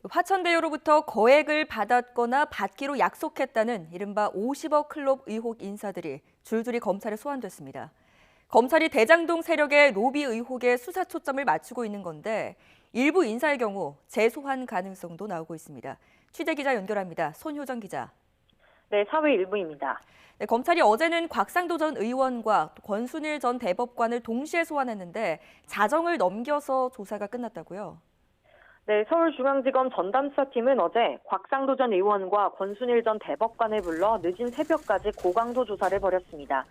화천대유로부터 거액을 받았거나 받기로 약속했다는 이른바 50억 클럽 의혹 인사들이 줄줄이 검찰에 소환됐습니다. 검찰이 대장동 세력의 로비 의혹에 수사 초점을 맞추고 있는 건데 일부 인사의 경우 재소환 가능성도 나오고 있습니다. 취재기자 연결합니다. 손효정 기자. 네, 사회 일부입니다. 네, 검찰이 어제는 곽상도 전 의원과 권순일 전 대법관을 동시에 소환했는데 자정을 넘겨서 조사가 끝났다고요? 네, 서울중앙지검 전담수사팀은 어제 곽상도 전 의원과 권순일 전 대법관을 불러 늦은 새벽까지 고강도 조사를 벌였습니다.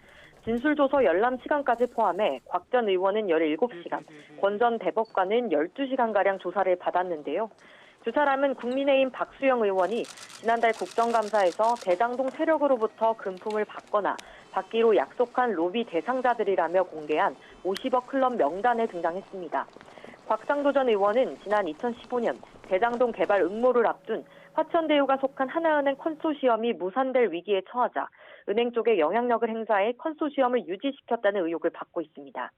진술조서 열람 시간까지 포함해 곽 전 의원은 17시간, 권 전 대법관은 12시간가량 조사를 받았는데요. 두 사람은 국민의힘 박수영 의원이 지난달 국정감사에서 대장동 세력으로부터 금품을 받거나 받기로 약속한 로비 대상자들이라며 공개한 50억 클럽 명단에 등장했습니다. 곽상도 전 의원은 지난 2015년 대장동 개발 응모를 앞둔 화천대유가 속한 하나은행 컨소시엄이 무산될 위기에 처하자 은행 쪽에 영향력을 행사해 컨소시엄을 유지시켰다는 의혹을 받고 있습니다.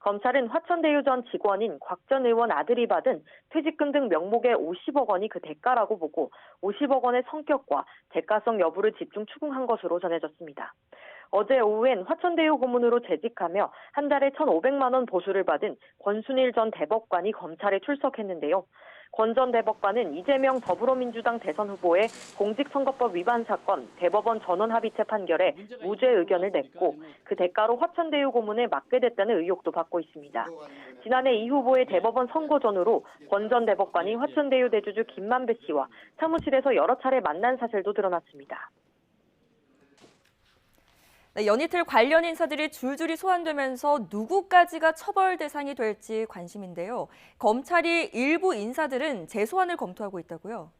검찰은 화천대유 전 직원인 곽 전 의원 아들이 받은 퇴직금 등 명목의 50억 원이 그 대가라고 보고 50억 원의 성격과 대가성 여부를 집중 추궁한 것으로 전해졌습니다. 어제 오후엔 화천대유 고문으로 재직하며 한 달에 1,500만 원 보수를 받은 권순일 전 대법관이 검찰에 출석했는데요. 권 전 대법관은 이재명 더불어민주당 대선 후보의 공직선거법 위반 사건 대법원 전원합의체 판결에 무죄 의견을 냈고 그 대가로 화천대유 고문에 맡게 됐다는 의혹도 받고 있습니다. 지난해 이 후보의 대법원 선고 전후로 권 전 대법관이 화천대유 대주주 김만배 씨와 사무실에서 여러 차례 만난 사실도 드러났습니다. 네, 연이틀 관련 인사들이 줄줄이 소환되면서 누구까지가 처벌 대상이 될지 관심인데요. 검찰이 일부 인사들은 재소환을 검토하고 있다고요?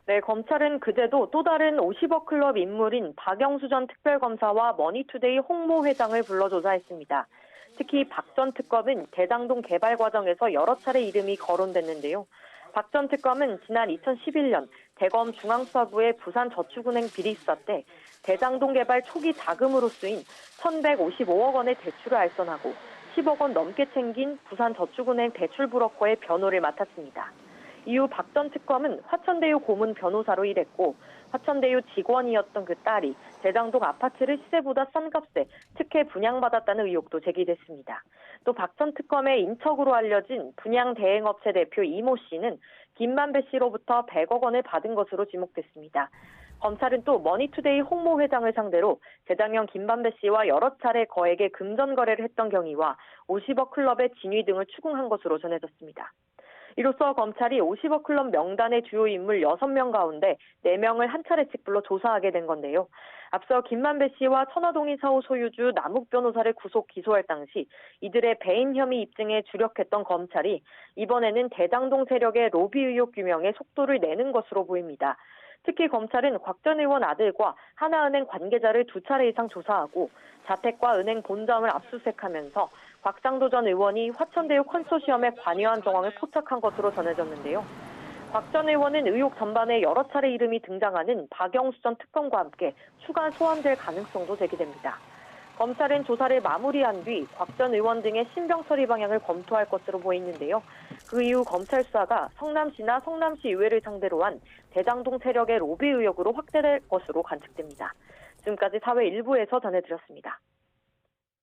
네, 검찰은 그제도 또 다른 50억 클럽 인물인 박영수 전 특별검사와 머니투데이 홍모 회장을 불러 조사했습니다. 특히 박 전 특검은 대장동 개발 과정에서 여러 차례 이름이 거론됐는데요. 박 전 특검은 지난 2011년 대검 중앙수사부의 부산저축은행 비리 수사 때 대장동 개발 초기 자금으로 쓰인 1,155억 원의 대출을 알선하고 10억 원 넘게 챙긴 부산저축은행 대출 브로커의 변호를 맡았습니다. 이후 박 전 특검은 화천대유 고문 변호사로 일했고 화천대유 직원이었던 그 딸이 대장동 아파트를 시세보다 싼 값에 특혜 분양받았다는 의혹도 제기됐습니다. 또 박 전 특검의 인척으로 알려진 분양 대행업체 대표 이모 씨는 김만배 씨로부터 100억 원을 받은 것으로 지목됐습니다. 검찰은 또 머니투데이 홍모 회장을 상대로 재작년 김만배 씨와 여러 차례 거액의 금전 거래를 했던 경위와 50억 클럽의 진위 등을 추궁한 것으로 전해졌습니다. 이로써 검찰이 50억 클럽 명단의 주요 인물 6명 가운데 4명을 한 차례씩 불러 조사하게 된 건데요. 앞서 김만배 씨와 천화동인 사호 소유주 남욱 변호사를 구속 기소할 당시 이들의 배임 혐의 입증에 주력했던 검찰이 이번에는 대장동 세력의 로비 의혹 규명에 속도를 내는 것으로 보입니다. 특히 검찰은 곽 전 의원 아들과 하나은행 관계자를 2차례 이상 조사하고 자택과 은행 본점을 압수수색하면서 곽상도 전 의원이 화천대유 컨소시엄에 관여한 정황을 포착한 것으로 전해졌는데요. 곽 전 의원은 의혹 전반에 여러 차례 이름이 등장하는 박영수 전 특검과 함께 추가 소환될 가능성도 제기됩니다. 검찰은 조사를 마무리한 뒤 곽 전 의원 등의 신병 처리 방향을 검토할 것으로 보이는데요. 그 이후 검찰 수사가 성남시나 성남시 의회를 상대로 한 대장동 세력의 로비 의혹으로 확대될 것으로 관측됩니다. 지금까지 사회 일부에서 전해드렸습니다.